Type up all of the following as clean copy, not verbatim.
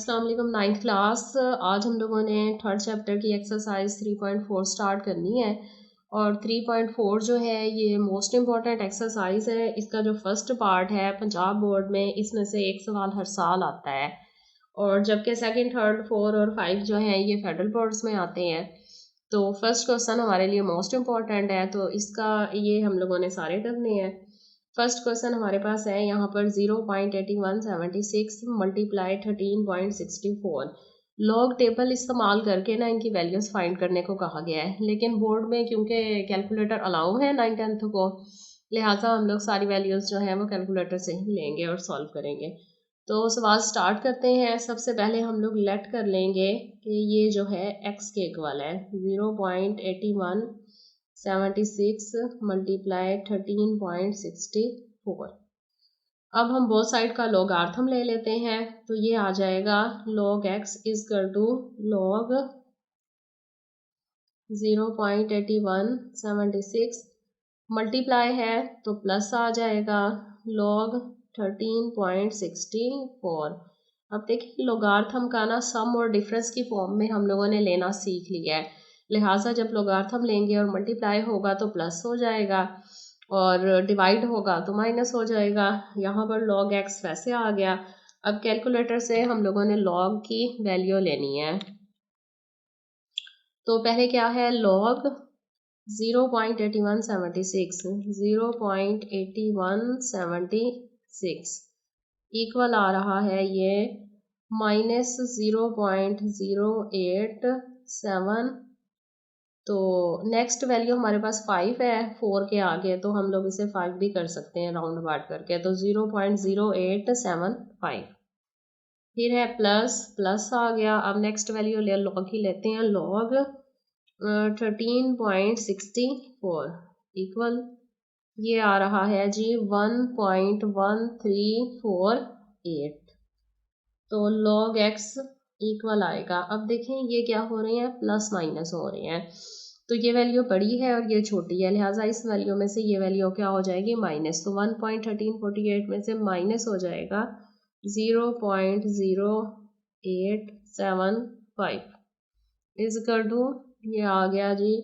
अस्सलाम वालेकुम। 9th class. आज हम लोगों ने थर्ड चैप्टर की एक्सरसाइज 3.4 स्टार्ट करनी है और 3.4 जो है ये मोस्ट इम्पॉर्टेंट एक्सरसाइज है। इसका जो फर्स्ट पार्ट है पंजाब बोर्ड में इसमें से एक सवाल हर साल आता है और जबकि सेकंड, थर्ड, 4 और 5 जो हैं ये फेडरल बोर्ड्स में आते हैं। तो फर्स्ट क्वेश्चन हमारे लिए मोस्ट इम्पॉर्टेंट है, तो इसका ये हम लोगों ने सारे करने हैं। फर्स्ट क्वेश्चन हमारे पास है यहाँ पर 0.8176 मल्टीप्लाई 13.64 लॉग टेबल इस्तेमाल करके ना इनकी वैल्यूज फाइंड करने को कहा गया है, लेकिन बोर्ड में क्योंकि कैलकुलेटर अलाउ है 9th-10th को, लिहाजा हम लोग सारी वैल्यूज जो है वो कैलकुलेटर से ही लेंगे और सॉल्व करेंगे। तो सवाल स्टार्ट करते हैं। सबसे पहले हम लोग लेट कर लेंगे कि ये जो है x के इक्वल है 0.8176 मल्टीप्लाई 13.64। अब हम बोथ साइड का लॉगार्थम ले लेते हैं, तो ये आ जाएगा log x is equal to log 0.8176 multiply है तो प्लस आ जाएगा log 13.64। अब देखिए लॉगार्थम का ना सम और डिफरेंस की फॉर्म में हम लोगों ने लेना सीख लिया है, लिहाजा जब लॉगार्थम लेंगे और मल्टीप्लाई होगा तो प्लस हो जाएगा और डिवाइड होगा तो माइनस हो जाएगा। यहाँ पर log x वैसे आ गया। अब कैलकुलेटर से हम लोगों ने log की वैल्यू लेनी है, तो पहले क्या है log 0.8176 इक्वल आ रहा है ये -0.087। तो नेक्स्ट वैल्यू हमारे पास 5 है 4 के आगे, तो हम लोग इसे 5 भी कर सकते हैं राउंड अबाउट करके, तो 0.0875। फिर है प्लस आ गया। अब नेक्स्ट वैल्यू लॉग की लेते हैं, log 13.64 इक्वल ये आ रहा है जी 1.1348। तो log x इक्वल आएगा। अब देखें ये क्या हो रहे हैं, प्लस माइनस हो रहे हैं, तो ये वैल्यू बड़ी है और ये छोटी है, लिहाजा इस वैल्यू में से ये वैल्यू क्या हो जाएगी माइनस। तो 1.1348 में से माइनस हो जाएगा 0.0875 इजकल टू ये आ गया जी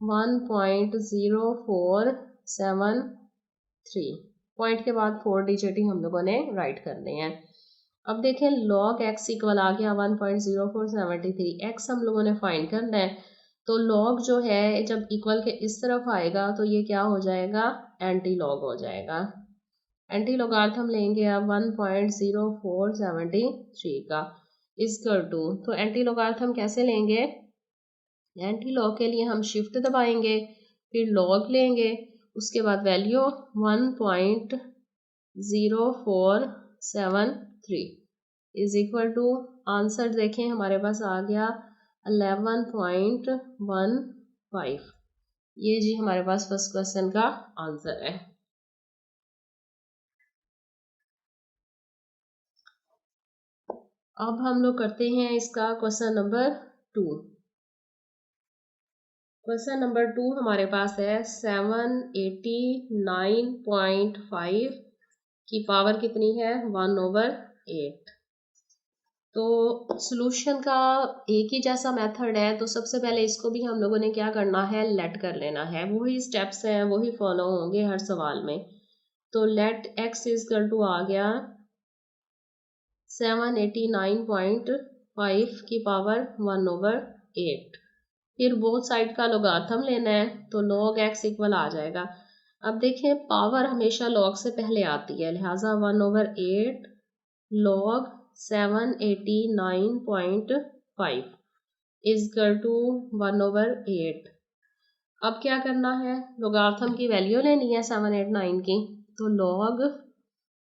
1.0473। पॉइंट के बाद 4 डिजिट ही हम लोगों ने राइट करने हैं। अब देखें log x इक्वल आ गया 1.0473। x हम लोगों ने फाइंड करना है, तो log जो है जब इक्वल के इस तरफ आएगा तो ये क्या हो जाएगा, एंटी लॉग हो जाएगा। एंटी लॉगार्थम लेंगे अब 1.0473 का इक्वल टू, तो एंटी लॉगार्थम कैसे लेंगे, एंटी लॉग के लिए हम शिफ्ट दबाएंगे फिर log लेंगे, उसके बाद value 1.0473 is equal to answer देखें हमारे पास आ गया 11.15। ये जी हमारे पास फर्स्ट क्वेश्चन का आंसर है। अब हम लोग करते हैं इसका क्वेश्चन नंबर 2। क्वेश्चन नंबर 2 हमारे पास है 789.5 की पावर कितनी है 1/8। तो सॉल्यूशन का एक ही जैसा मेथड है, तो सबसे पहले इसको भी हम लोगों ने क्या करना है, लेट कर लेना है। वही स्टेप्स हैं वही फॉलो होंगे हर सवाल में। तो लेट x इजकल टू आ गया 789.5 की पावर 1/8। फिर बोथ साइड का लॉगार्थम लेना है, तो log x इक्वल आ जाएगा। अब देखें पावर हमेशा log से पहले आती है, लिहाजा 1/8 log 789.5 इजकल टू 1/8। अब क्या करना है, लॉगार्थम की वैल्यू लेनी है 789 की, तो log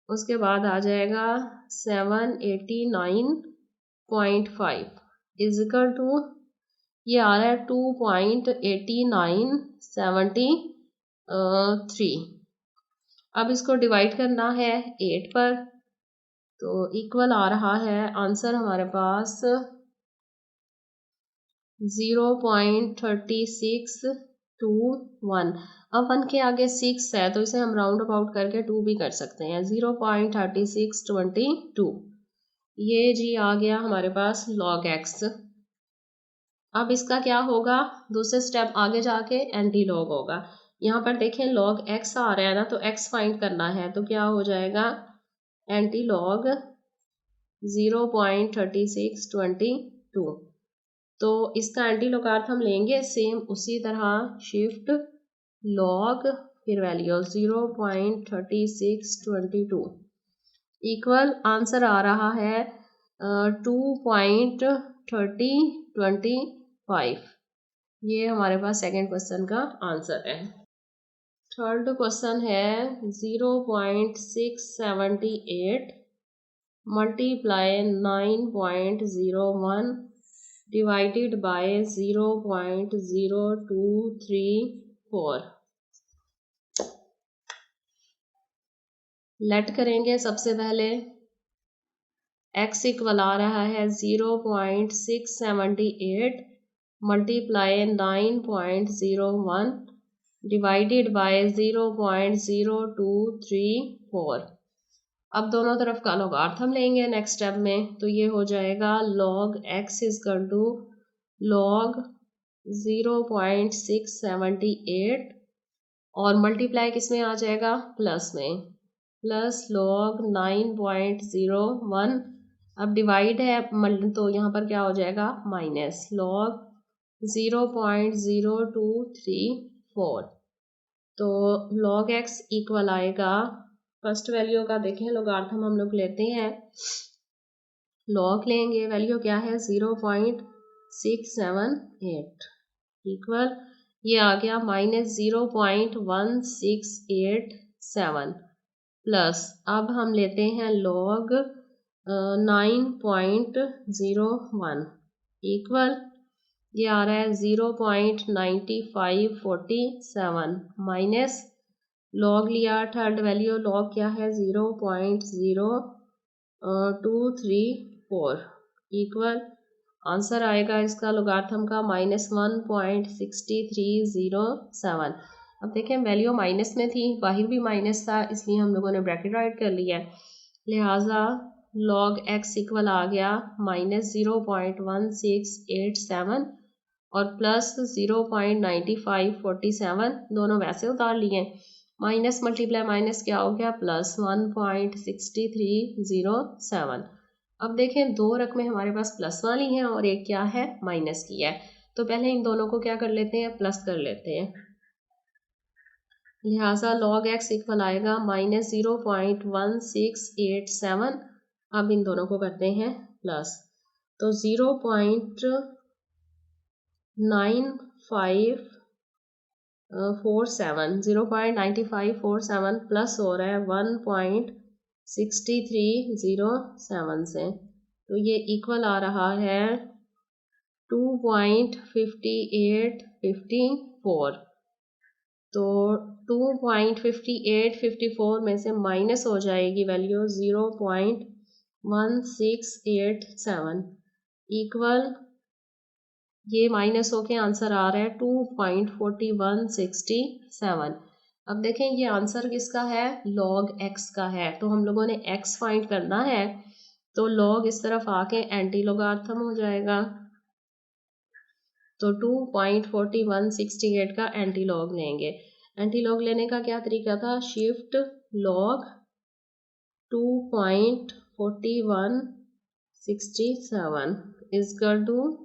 उसके बाद आ जाएगा 789.5 इजकल टू ये आ रहा है 2.8973। अब इसको डिवाइड करना है 8 पर, तो इक्वल आ रहा है आंसर हमारे पास 0.3621। अब 1 के आगे 6 है तो इसे हम राउंड अबाउट करके 2 भी कर सकते हैं, 0.3622। ये जी आ गया हमारे पास log x। अब इसका क्या होगा, दूसरे स्टेप आगे जाके एंटी लॉग होगा। यहाँ पर देखें log x आ रहा है ना, तो x फाइंड करना है, तो क्या हो जाएगा एंटी लॉग 0.3622। तो इसका एंटी लॉगार्थ हम लेंगे सेम उसी तरह, शिफ्ट लॉग फिर वैल्यू 0.3622 इक्वल आंसर आ रहा है 2.3025। ये हमारे पास सेकंड क्वेश्चन का आंसर है। थर्ड क्वेश्चन है 0.678 मल्टीप्लाई 9.01 डिवाइडेड बाय 0.0234। लेट करेंगे सबसे पहले। x इक्वल आ रहा है 0.678 मल्टीप्लाई 9.01 डिवाइडेड बाय 0.0234। अब दोनों तरफ का लॉगरिथम लेंगे नेक्स्ट स्टेप में, तो ये हो जाएगा log x equal to log 0.678 और मल्टीप्लाई किस में आ जाएगा, प्लस में, प्लस log 9.01। अब डिवाइड है तो यहाँ पर क्या हो जाएगा माइनस log 0.0234। तो log x इक्वल आएगा, फर्स्ट वैल्यू का देखें लॉगरिथम हम लोग लेते हैं, log लेंगे, वैल्यू क्या है 0.678 इक्वल ये आ गया माइनस 0.1687 प्लस अब हम लेते हैं log 9.01 इक्वल ये आ रहा है 0.9547 माइनस log लिया थर्ड वैल्यू, log क्या है 0.0234 इक्वल आंसर आएगा इसका लॉगरिथम का -1.6307। अब देखें वैल्यू माइनस में थी, बाहर भी माइनस था, इसलिए हम लोगों ने ब्रैकेट राइट कर लिया है, लिहाजा log x इक्वल आ गया -0.1687 और प्लस 0.9547, दोनों वैसे उतार लिए, माइनस मल्टीप्लाई माइनस क्या हो गया प्लस 1.6307। अब देखें दो रकमें हमारे पास प्लस वाली हैं और एक क्या है माइनस की है, तो पहले इन दोनों को क्या कर लेते हैं, प्लस कर लेते हैं, लिहाजा log x इक्वल आएगा -0.1687। अब इन दोनों को करते हैं प्लस, तो 0.9547 प्लस हो रहा है 1.6307 से, तो ये इक्वल आ रहा है 2.5854। तो 2.5854 में से माइनस हो जाएगी वैल्यू 0.1687 इक्वल ये माइनस होके आंसर आ रहा है 2.4167। अब देखें ये आंसर किसका है, log x का है, तो हम लोगों ने x फाइंड करना है, तो log इस तरफ आके एंटी लॉगरिथम हो जाएगा, तो 2.4168 का एंटी लॉग लेंगे। एंटी लॉग लेने का क्या तरीका था, शिफ्ट लॉग 2.4167 इक्वल टू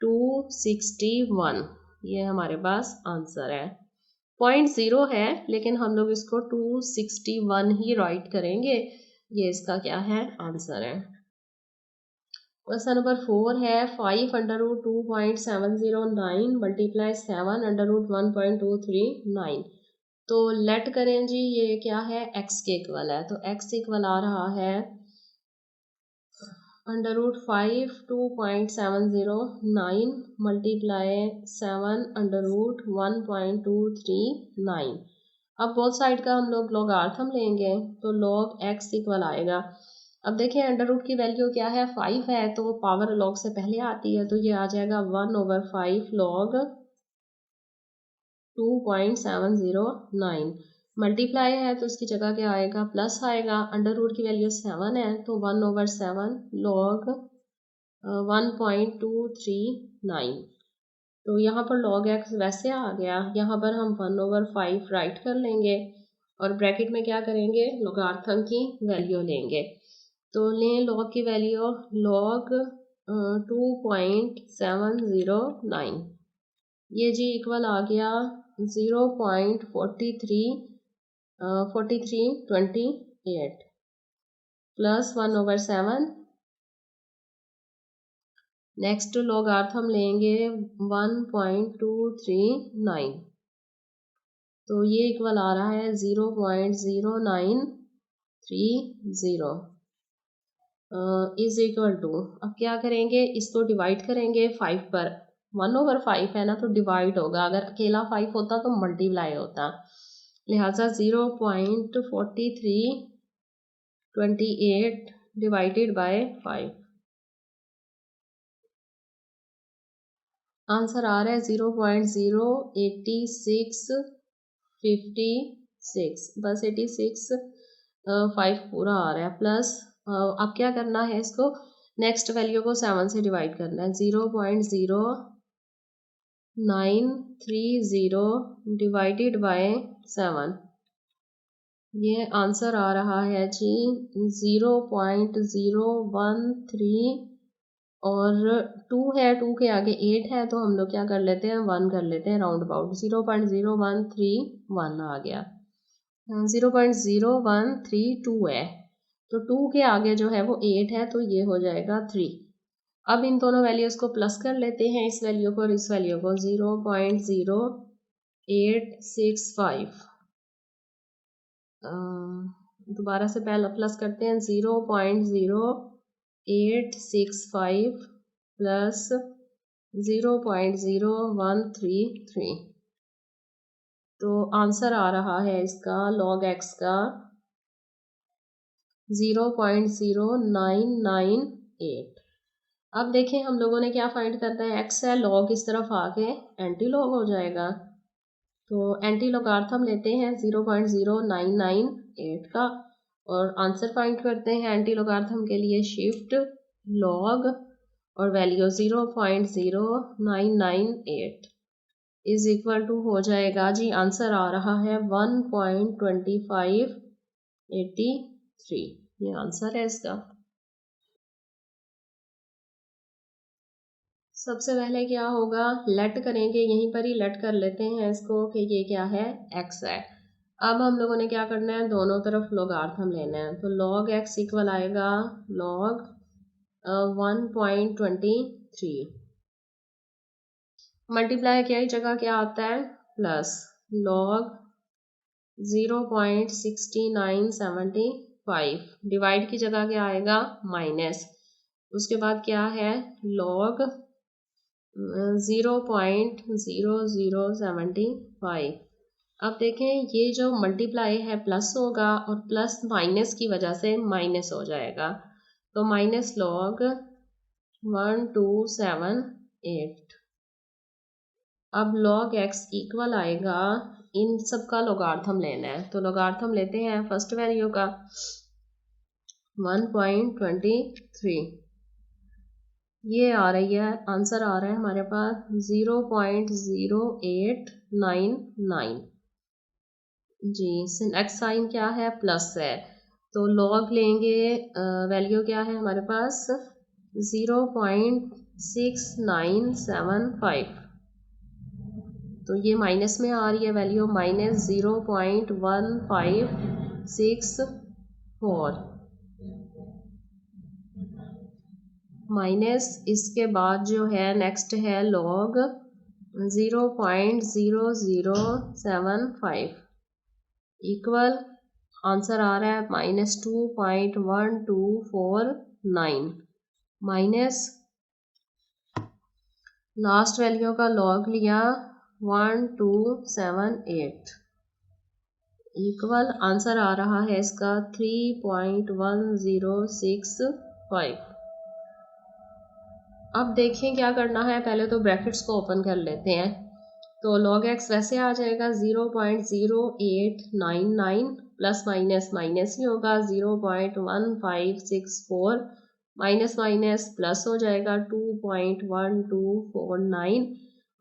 261। ये हमारे पास आंसर है, 0.0 है लेकिन हम लोग इसको 261 ही राइट करेंगे, ये इसका क्या है आंसर है। क्वेश्चन नंबर 4 है 5√2.709 मल्टीप्लाई 7√1.239। तो लेट करें जी, ये क्या है x के इक्वल है, तो x इक्वल आ रहा है √5 मल्टीप्लाई 7√1.239। अब बोथ साइड का हम लोग लॉगरिथम लेंगे, तो log x इक्वल आएगा, अब देखिए अंडर रूट की वैल्यू क्या है 5 है, तो पावर log से पहले आती है, तो ये आ जाएगा 1/5 log 2.709 मल्टीप्लाई है तो इसकी जगह क्या आएगा, प्लस आएगा। अंडर रूट की वैल्यू 7 है तो 1/7 log 1.239। तो यहाँ पर log x वैसे आ गया, यहाँ पर हम 1/5 राइट कर लेंगे और ब्रैकेट में क्या करेंगे, लोगार्थम की वैल्यू लेंगे। तो लें log की वैल्यू, log 2.709, ये जी इक्वल आ गया 0.4328 प्लस 1/7। नेक्स्ट लोगार्थम लेंगे 1.239, तो ये इक्वल आ रहा है 0.0930 इज इक्वल टू, अब क्या करेंगे, इसको डिवाइड करेंगे 5 पर। 1/5 है ना तो डिवाइड होगा, अगर अकेला 5 होता तो मल्टीप्लाई होता, लिहाजा 0.4328 डिवाइडेड बाय 5। आंसर आ रहा है 0.08656, बस 86 5 पूरा आ रहा है प्लस। अब क्या करना है, इसको नेक्स्ट वैल्यू को 7 से डिवाइड करना है। 0.0930 डिवाइडेड बाय 7, ये आंसर आ रहा है जी 0.013 और 2 है, 2 के आगे 8 है तो हम लोग क्या कर लेते हैं, 1 कर लेते हैं राउंड अबाउट। 0.0131 आ गया, 0.0132 है तो 2 के आगे जो है वो 8 है तो ये हो जाएगा 3। अब इन दोनों वैल्यूज़ को प्लस कर लेते हैं, इस वैल्यू को और इस वैल्यू को। 0.0865 दोबारा से पहले प्लस करते हैं, 0.0865 प्लस 0.0133, तो आंसर आ रहा है इसका log x का 0.0998। अब देखें हम लोगों ने क्या फाइंड करना है, x है, log इस तरफ आके एंटी लॉग हो जाएगा, तो एंटी लोगार्थम लेते हैं 0.0998 का और आंसर फाइंड करते हैं एंटी लोगार्थम के लिए, शिफ्ट log और वैल्यू 0.0998 इज इक्वल टू हो जाएगा जी, आंसर आ रहा है 1.2583, ये आंसर है इसका। सबसे पहले क्या होगा, लेट करेंगे, यहीं पर ही लेट कर लेते हैं इसको कि ये क्या है, x है। अब हम लोगों ने क्या करना है, दोनों तरफ लोगार्थम लेना है, तो log x इक्वल आएगा log 1.23, मल्टीप्लाई क्या ही जगह क्या आता है, प्लस log 0.6975, डिवाइड की जगह क्या आएगा, माइनस, उसके बाद क्या है log 0.0075। अब देखें ये जो मल्टीप्लाई है प्लस होगा और प्लस माइनस की वजह से माइनस हो जाएगा, तो माइनस log 1278। अब log x इक्वल आएगा, इन सब का लोगार्थम लेना है, तो लोगार्थम लेते हैं फर्स्ट वैल्यू का 1.23, ये आ रही है, आंसर आ रहा है हमारे पास 0.0899 जी। नेक्स्ट साइन क्या है, प्लस है, तो लॉग लेंगे, वैल्यू क्या है हमारे पास 0.6975, तो ये माइनस में आ रही है वैल्यू, माइनस 0.1564 माइनस, इसके बाद जो है नेक्स्ट है log 0.0075 इक्वल, आंसर आ रहा है -2.1249 माइनस लास्ट वैल्यू का log लिया 1278 इक्वल, आंसर आ रहा है इसका 3.1065। अब देखें क्या करना है, पहले तो ब्रैकेट्स को ओपन कर लेते हैं, तो log x वैसे आ जाएगा 0.0899 प्लस माइनस माइनस ही होगा 0.1564 माइनस माइनस प्लस हो जाएगा 2.1249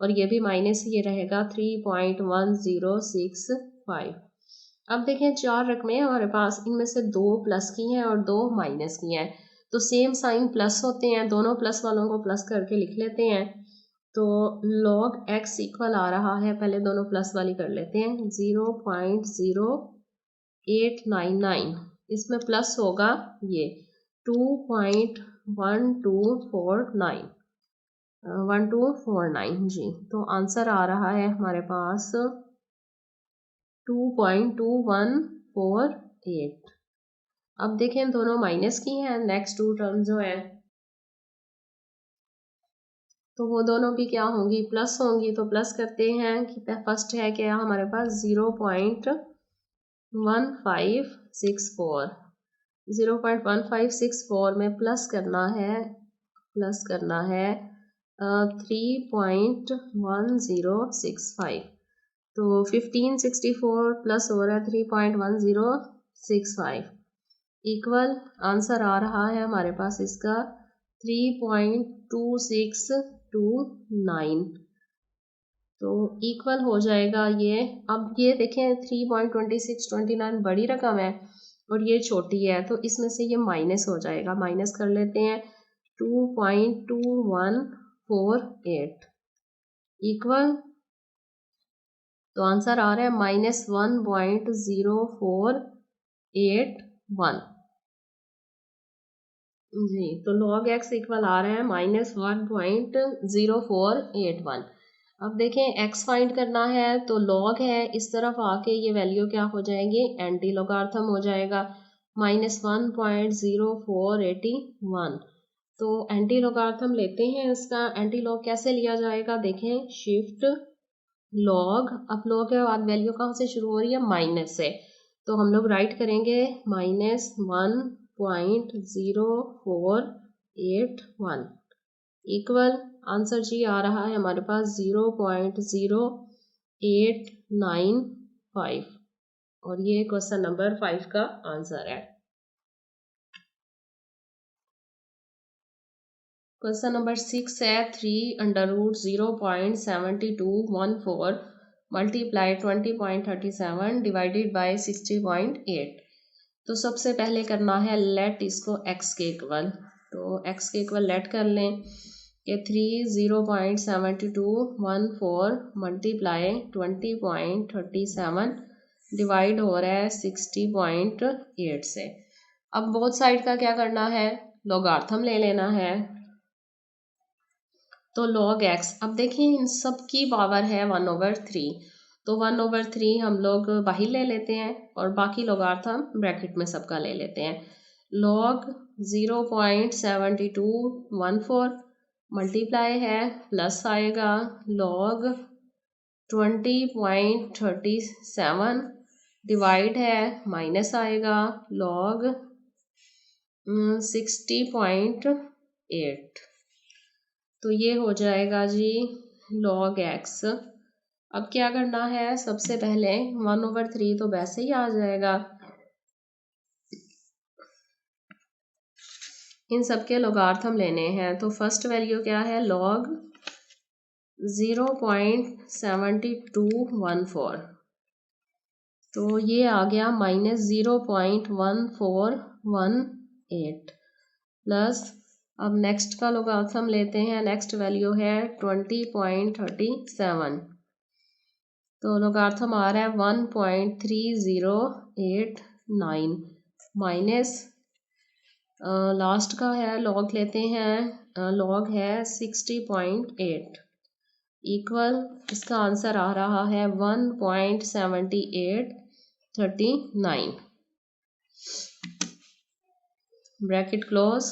और ये भी माइनस ये रहेगा 3.1065। अब देखें चार रकमें हैं हमारे पास, इनमें से दो प्लस की हैं और दो माइनस की हैं, तो सेम साइन प्लस होते हैं, दोनों प्लस वालों को प्लस करके लिख लेते हैं। तो log x इक्वल आ रहा है, पहले दोनों प्लस वाली कर लेते हैं, 0.0899, इसमें प्लस होगा ये 2.1249 जी। तो आंसर आ रहा है हमारे पास 2.2148। अब देखें दोनों माइनस की हैं, नेक्स्ट टू टर्म जो है तो वो दोनों भी क्या होंगी, प्लस होंगी। तो प्लस करते हैं कि फर्स्ट है क्या हमारे पास 0.1564, 0.1564 में प्लस करना है 3.1065, तो 1564 प्लस हो रहा है 3.1065 इक्वल आंसर आ रहा है हमारे पास इसका 3.2629। तो इक्वल हो जाएगा ये। अब ये देखें 3.2629 बड़ी रकम है और ये छोटी है, तो इसमें से ये माइनस हो जाएगा, माइनस कर लेते हैं 2.2148 इक्वल, तो आंसर आ रहा है -1.0481 जी। तो log x इक्वल आ रहा है -1.0481। अब देखें x फाइंड करना है, तो log है, इस तरफ आके ये वैल्यू क्या हो जाएगी, एंटी लोगार्थम हो जाएगा -1.0481। तो एंटी लोगार्थम लेते हैं इसका, एंटी लॉग कैसे लिया जाएगा, देखें शिफ्ट लॉग, अब लॉग के बाद वैल्यू कहाँ से शुरू हो रही है, माइनस से, तो हम लोग राइट करेंगे -1.0481 इक्वल आंसर जी आ रहा है हमारे पास 0.0895 और ये क्वेश्चन नंबर 5 का आंसर है। क्वेश्चन नंबर 6 है 3√0.7214 मल्टीप्लाई 20.37 डिवाइडेड बाय 60.8। तो सबसे पहले करना है लेट इसको x के इक्वल, तो x के इक्वल लेट कर लें कि 3.0.7214 मल्टीप्लाई 20.37 डिवाइड हो रहा है 60.8 से। अब बोथ साइड का क्या करना है, लोगार्थम ले लेना है, तो log x, अब देखिए इन सब की पावर है 1/3, तो 1/3 हम लोग बाहर ले लेते हैं और बाकी लोगार्थम ब्रैकेट में सबका ले लेते हैं। log 0.7214 मल्टीप्लाई है प्लस आएगा log 20.37 डिवाइड है माइनस आएगा log 60.8, तो ये हो जाएगा जी log x। अब क्या करना है, सबसे पहले 1/3 तो वैसे ही आ जाएगा, इन सब के लोगार्थम लेने हैं, तो फर्स्ट वैल्यू क्या है log 0.7214, तो ये आ गया -0.1418 प्लस, अब नेक्स्ट का लोगार्थम लेते हैं, नेक्स्ट वैल्यू है 20.37, तो लोगार्थम आ रहा है 1.3089 माइनस लास्ट का है लॉग लेते हैं, लॉग है 60.8 इक्वल, इसका आंसर आ रहा है 1.7839 ब्रैकेट क्लोज।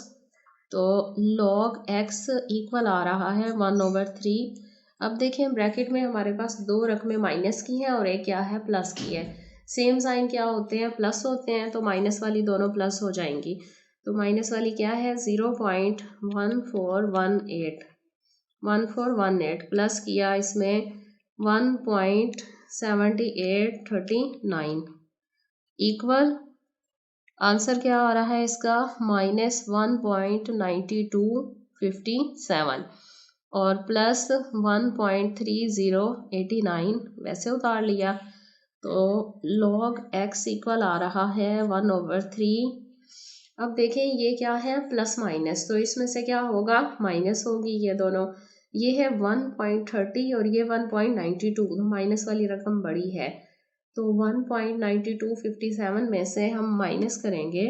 तो log x इक्वल आ रहा है 1/3। अब देखें ब्रैकेट में हमारे पास दो रकमें माइनस की हैं और एक क्या है प्लस की है, सेम साइन क्या होते हैं, प्लस होते हैं, तो माइनस वाली दोनों प्लस हो जाएंगी, तो माइनस वाली क्या है 0.1418 प्लस किया इसमें 1.7839 इक्वल आंसर क्या आ रहा है इसका -1.9257 और प्लस 1.3089 वैसे उतार लिया तो log x इक्वल आ रहा है 1/3। अब देखें ये क्या है प्लस माइनस, तो इसमें से क्या होगा माइनस होगी ये दोनों। ये है 1.30 और ये 1.92, तो माइनस वाली रकम बड़ी है तो 1.9257 में से हम माइनस करेंगे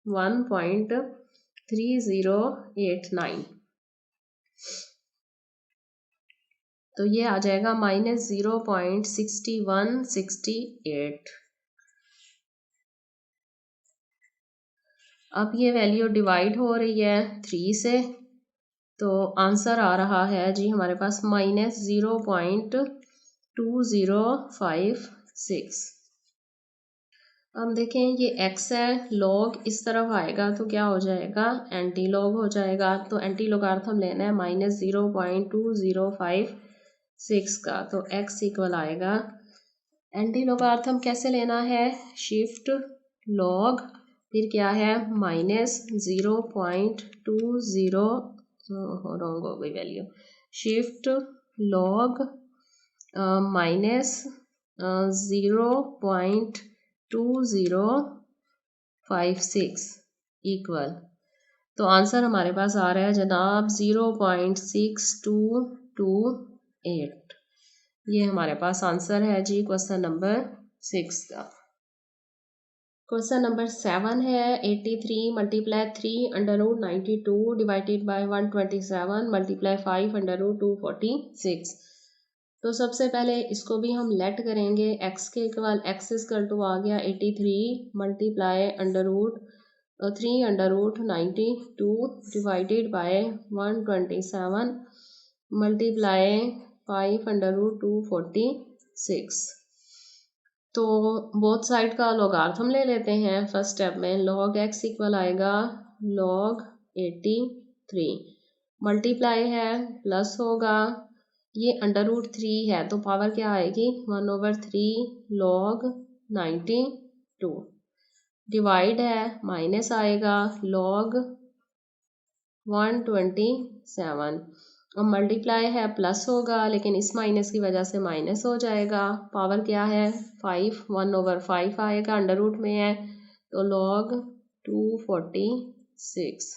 1.3089 तो ये आ जाएगा -0.6168। अब ये वैल्यू डिवाइड हो रही है 3 से तो आंसर आ रहा है जी हमारे पास -0.2056। अब देखें ये x है, log इस तरफ आएगा तो क्या हो जाएगा एंटी लॉग हो जाएगा, तो एंटी लोगार्थम लेना है -0.2056 का, तो x इक्वल आएगा एंटी लोगार्थम कैसे लेना है शिफ्ट log फिर क्या है -0.20 रॉन्ग हो गई वैल्यू, शिफ्ट log -0.2056 इक्वल, तो आंसर हमारे पास आ रहा है जनाब 0.6228। ये हमारे पास आंसर है जी क्वेश्चन नंबर 6 का। क्वेश्चन नंबर 7 है 83 मल्टीप्लाई 3/92 डिवाइडेड बाय 127 मल्टीप्लाई 5/246। तो सबसे पहले इसको भी हम लेट करेंगे x के इक्वल, x इक्वल टू आ गया 83 मल्टीप्लाई √3/92 डिवाइडेड बाय 127 मल्टीप्लाई 5/246। तो बोथ साइड का लॉगरिथम ले लेते हैं। फर्स्ट स्टेप में log x इक्वल आएगा log 83 मल्टीप्लाई है प्लस होगा, ये √3 है तो पावर क्या आएगी 1/3 log 92, डिवाइड है माइनस आएगा log 127 और मल्टीप्लाई है प्लस होगा लेकिन इस माइनस की वजह से माइनस हो जाएगा, पावर क्या है 5 1/5 आएगा अंडर रूट में है तो log 246।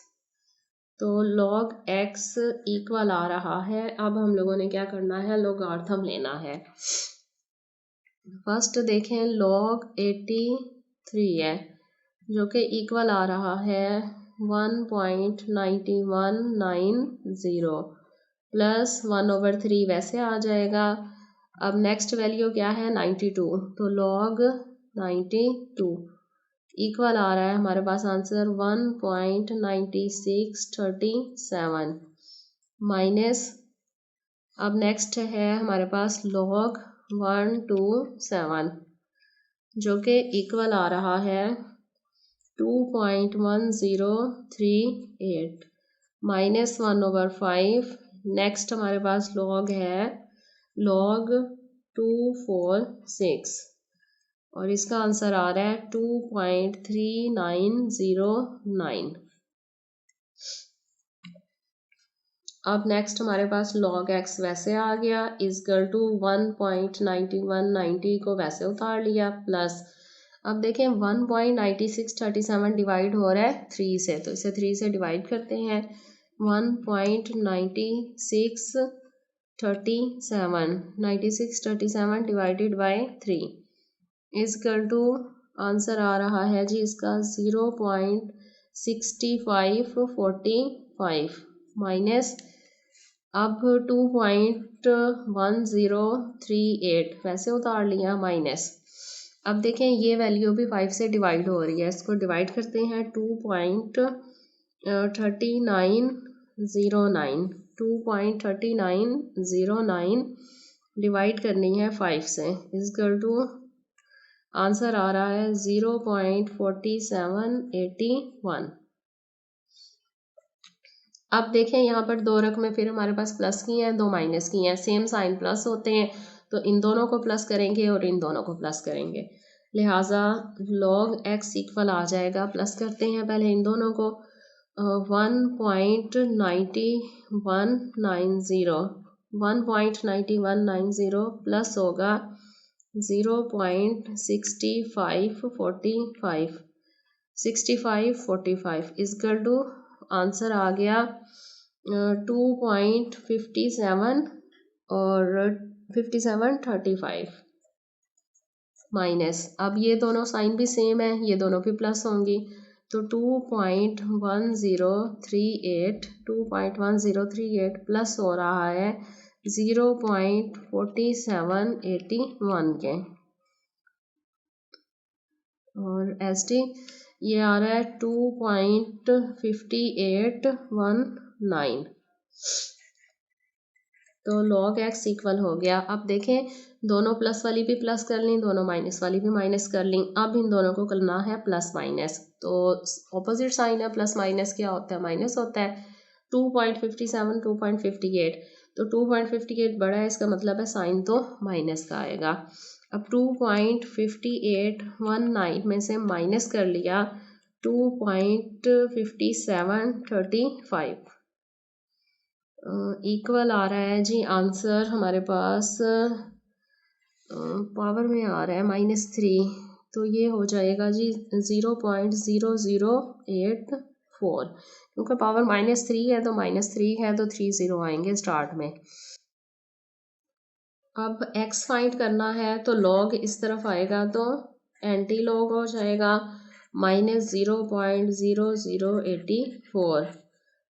तो log x इक्वल आ रहा है। अब हम लोगों ने क्या करना है लॉगरिथम लेना है। फर्स्ट देखें log 83 है जो कि इक्वल आ रहा है 1.9190 प्लस 1/3 वैसे आ जाएगा। अब नेक्स्ट वैल्यू क्या है 92, तो log 92 इक्वल आ रहा है हमारे पास आंसर 1.9637 माइनस, अब नेक्स्ट है हमारे पास log 127 जो कि इक्वल आ रहा है 2.1038 माइनस 1/5। नेक्स्ट हमारे पास log है log 246 और इसका आंसर आ रहा है 2.3909। अब नेक्स्ट हमारे पास log x वैसे आ गया इक्वल टू 1.9190 को वैसे उतार लिया प्लस, अब देखें 1.9637 डिवाइड हो रहा है 3 से तो इसे 3 से डिवाइड करते हैं 9637 divided by 3 equal to answer आ रहा है जी इसका 0.6545 माइनस, अब 2.1038 वैसे उतार लिया माइनस। अब देखें ये वैल्यू भी 5 से डिवाइड हो रही है, इसको डिवाइड करते हैं 2.3909 डिवाइड करनी है 5 से इक्वल टू आंसर आ रहा है 0.4781। अब देखें यहाँ पर दो रकमें फिर हमारे पास प्लस की हैं, दो माइनस की हैं, सेम साइन प्लस होते हैं, तो इन दोनों को प्लस करेंगे और इन दोनों को प्लस करेंगे, लिहाजा log x इक्वल आ जाएगा, प्लस करते हैं पहले इन दोनों को, 1.9190 प्लस होगा 0.6545 इजकल टू आंसर आ गया 2.57 और 5735 माइनस, अब ये दोनों साइन भी सेम है, ये दोनों भी प्लस होंगी, तो 2.1038 प्लस हो रहा है 0.4781 के, और एस टी ये आ रहा है 2.5819, तो log x इक्वल हो गया। अब देखें दोनों प्लस वाली भी प्लस कर ली, दोनों माइनस वाली भी माइनस कर ली, अब इन दोनों को करना है प्लस माइनस, तो ऑपोजिट साइन है, प्लस माइनस क्या होता है, माइनस होता है। 2.57 2.58, तो 2.58 बड़ा है, इसका मतलब है साइन तो माइनस का आएगा। अब 2.5819 में से माइनस कर लिया 2.5735 इक्वल आ रहा है जी आंसर हमारे पास पावर में आ रहा है -3, तो ये हो जाएगा जी 0.0084, क्योंकि पावर -3 है तो -3 है तो 3 0 आएंगे स्टार्ट में। अब x फाइंड करना है तो log इस तरफ आएगा तो एंटी log हो जाएगा -0.0084,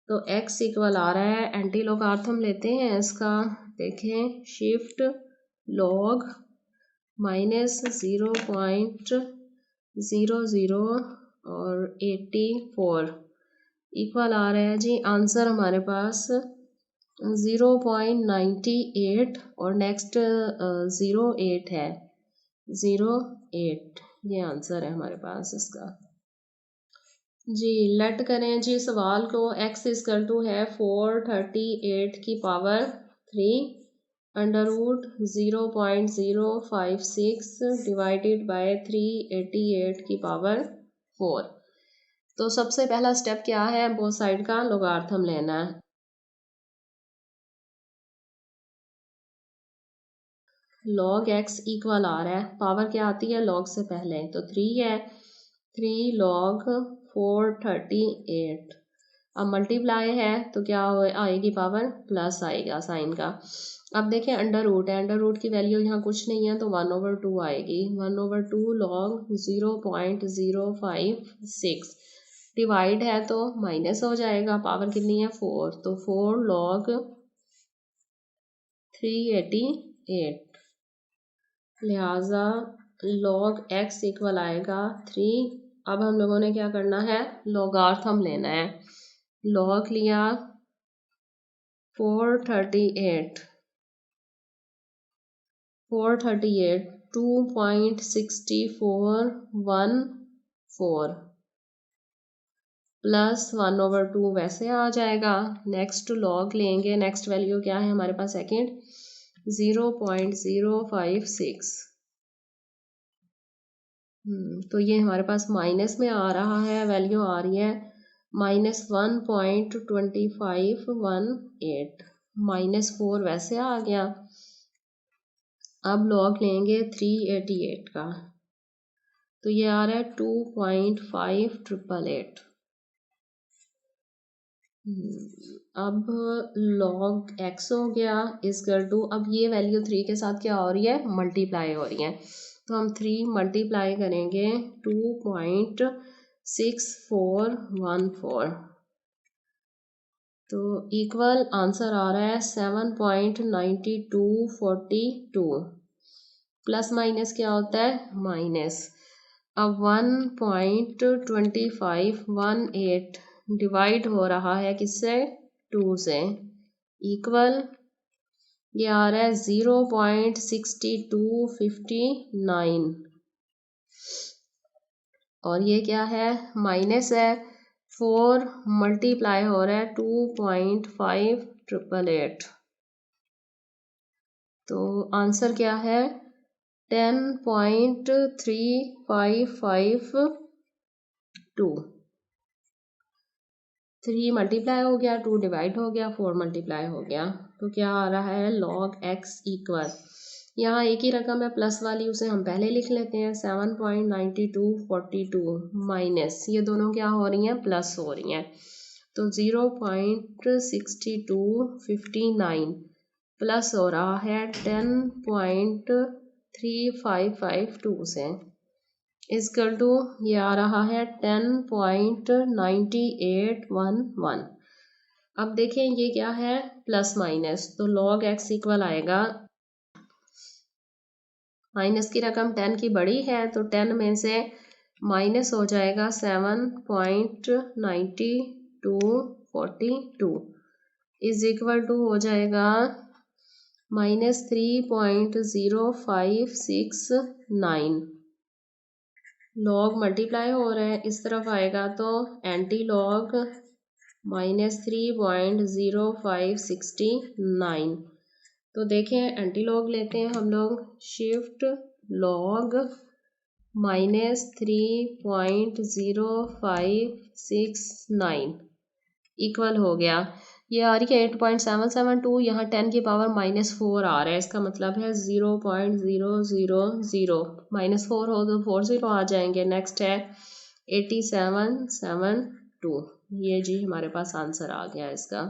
तो x इक्वल आ रहा है, एंटी लॉगार्थम लेते हैं इसका, देखें शिफ्ट log -0.0084 इक्वल आ रहा है जी आंसर हमारे पास 0.98 और नेक्स्ट 08 है, 08 ये आंसर है हमारे पास इसका जी। लेट करें जी सवाल को, x इक्वल टू है 438 की power 3 under root 0.056 divided by 388 की पावर 4। तो सबसे पहला स्टेप क्या है, बोथ साइड का लोगार्थम लेना है। log x इक्वल आ रहा है, पावर क्या आती है log से पहले, तो 3 है, 3 log 438, अब मल्टीप्लाई है तो क्या आएगी पावर, प्लस आएगा साइन का। अब देखें अंडर रूट है, अंडर रूट की वैल्यू यहाँ कुछ नहीं है तो 1/2 आएगी, 1/2 log 0.056 डिवाइड है तो माइनस हो जाएगा, पावर कितनी है 4, तो 4 log 388, लिहाजा log x इक्वल आएगा 3। अब हम लोगों ने क्या करना है, लोगार्थम लेना है, log लिया 438 2.6414 प्लस 1/2 वैसे आ जाएगा। नेक्स्ट log लेंगे, नेक्स्ट वैल्यू क्या है हमारे पास सेकेंड 0.056, तो ये हमारे पास माइनस में आ रहा है, वैल्यू आ रही है -1.2518, -4 वैसे आ गया। अब log लेंगे 388 का, तो ये आ रहा है 2.5888। अब log x हो गया इक्वल टू, अब ये वैल्यू 3 के साथ क्या हो रही है, मल्टीप्लाई हो रही है, तो हम 3 मल्टीप्लाई करेंगे 2.6414, तो इक्वल आंसर आ रहा है 7.9242, प्लस माइनस क्या होता है माइनस। अब 1.2518 डिवाइड हो रहा है किससे, 2 से, इक्वल ये आ रहा है 0.6259, और ये क्या है माइनस है 4 मल्टीप्लाई हो रहा है 2.5888। तो आंसर क्या है 10.3552। 3 मल्टीप्लाई हो गया, 2 डिवाइड हो गया, 4 मल्टीप्लाई हो गया। तो क्या आ रहा है log x इक्वल, यहाँ एक ही रकम है प्लस वाली, उसे हम पहले लिख लेते हैं 7.9242 माइनस, ये दोनों क्या हो रही हैं प्लस हो रही हैं, तो 0.6259 प्लस हो रहा है 10.3552 से इक्वल टू ये आ रहा है 10.9811। अब देखें ये क्या है प्लस माइनस, तो log x इक्वल आएगा, माइनस की रकम 10 की बड़ी है तो 10 में से माइनस हो जाएगा 7.9242 इज इक्वल टू हो जाएगा -3.0569। लॉग मल्टीप्लाई हो रहा है, इस तरफ आएगा तो एंटी लॉग -3.0569। तो देखें एंटी लॉग लेते हैं हम लोग, शिफ्ट लॉग -3.0569 इक्वल हो गया, ये आ रही है 8.772, यहाँ 10 की पावर -4 आ रहा है, इसका मतलब है 0.000 -4 हो तो 4 0 आ जाएंगे। नेक्स्ट है 8772, ये जी हमारे पास आंसर आ गया इसका।